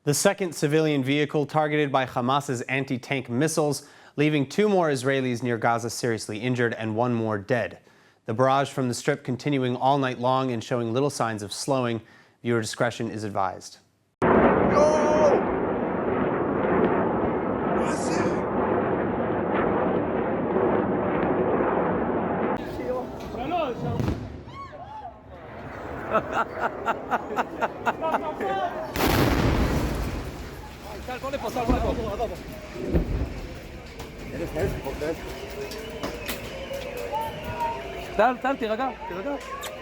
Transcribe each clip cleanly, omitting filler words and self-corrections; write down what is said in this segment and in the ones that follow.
The second civilian vehicle targeted by Hamas's anti-tank missiles, leaving 2 more Israelis near Gaza seriously injured and 1 more dead. The barrage from the Strip continuing all night long and showing little signs of slowing. Viewer discretion is advised. טל, תירגע.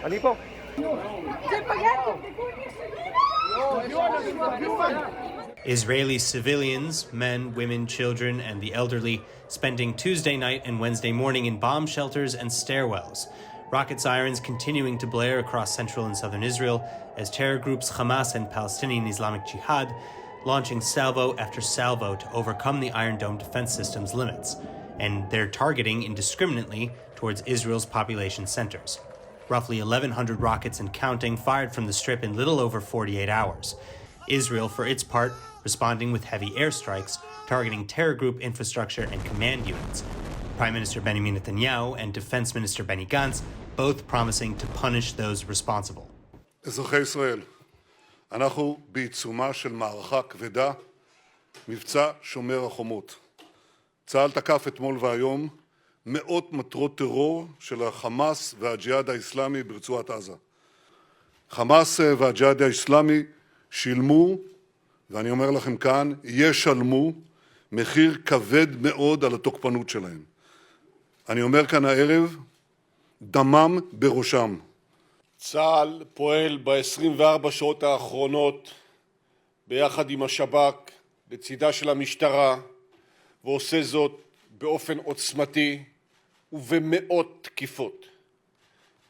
אני פה. Israeli civilians, men, women, children, and the elderly, spending Tuesday night and Wednesday morning in bomb shelters and stairwells. Rocket sirens continuing to blare across central and southern Israel as terror groups Hamas and Palestinian Islamic Jihad launching salvo after salvo to overcome the Iron Dome defense system's limits. And they're targeting indiscriminately towards Israel's population centers. Roughly 1,100 rockets and counting fired from the Strip in little over 48 hours. Israel, for its part, responding with heavy airstrikes, targeting terror group infrastructure and command units. Prime Minister Benjamin Netanyahu and Defense Minister Benny Gantz both promising to punish those responsible. אזרחי ישראל, אנחנו בעיצומה של מערכה כבדה, מבצע שומר החומות. צה"ל תקף אתמול והיום מאות מטרות טרור של החמאס והג'יהאד האסלאמי ברצועת עזה. חמאס והג'יהאד האסלאמי שילמו, ואני אומר לכם כאן, ישלמו מחיר כבד מאוד על התוקפנות שלהם. אני אומר כאן הערב, דמם בראשם. צה"ל פועל ב-24 שעות האחרונות ביחד עם השב"כ לצידה של המשטרה, ועושה זאת באופן עוצמתי ובמאות תקיפות.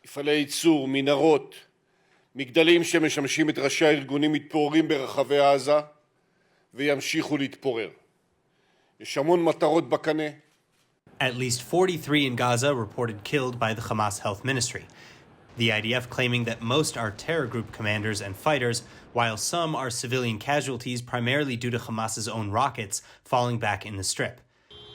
מפעלי ייצור, מנהרות, מגדלים שמשמשים את ראשי הארגונים מתפוררים ברחבי עזה וימשיכו להתפורר. יש המון מטרות בקנה. At least 43 in Gaza reported killed by the Hamas Health Ministry. The IDF claiming that most are terror group commanders and fighters, while some are civilian casualties primarily due to Hamas's own rockets falling back in the Strip.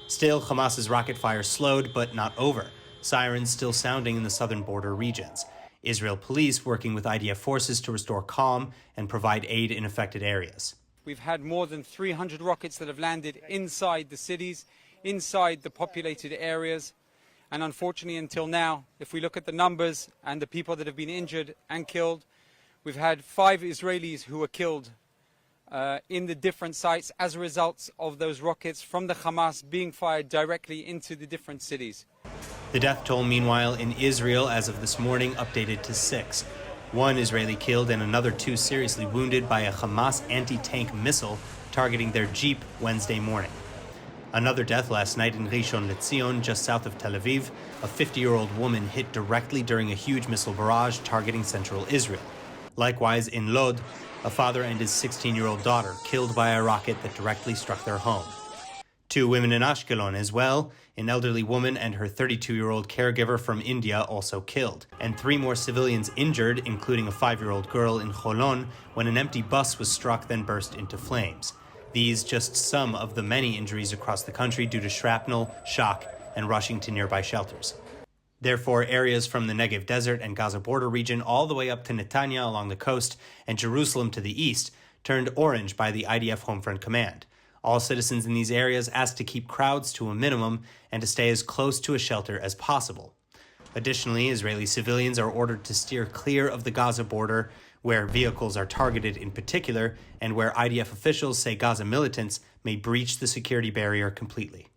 Still, Hamas's rocket fire slowed, but not over. Sirens still sounding in the southern border regions. Israel police working with IDF forces to restore calm and provide aid in affected areas. We've had more than 300 rockets that have landed inside the cities, inside the populated areas. And unfortunately, until now, if we look at the numbers and the people that have been injured and killed, we've had 5 Israelis who were killed in the different sites as a result of those rockets from the Hamas being fired directly into the different cities. The death toll, meanwhile, in Israel as of this morning updated to 6. 1 Israeli killed and another 2 seriously wounded by a Hamas anti-tank missile targeting their Jeep Wednesday morning. Another death last night in Rishon LeZion, just south of Tel Aviv, a 50-year-old woman hit directly during a huge missile barrage targeting central Israel. Likewise, in Lod, a father and his 16-year-old daughter killed by a rocket that directly struck their home. 2 women in Ashkelon as well, an elderly woman and her 32-year-old caregiver from India also killed, and 3 more civilians injured, including a 5-year-old girl in Holon, when an empty bus was struck then burst into flames. These just some of the many injuries across the country due to shrapnel, shock, and rushing to nearby shelters. Therefore, areas from the Negev Desert and Gaza border region all the way up to Netanya along the coast and Jerusalem to the east turned orange by the IDF Homefront Command. All citizens in these areas asked to keep crowds to a minimum and to stay as close to a shelter as possible. Additionally, Israeli civilians are ordered to steer clear of the Gaza border, where vehicles are targeted in particular, and where IDF officials say Gaza militants may breach the security barrier completely.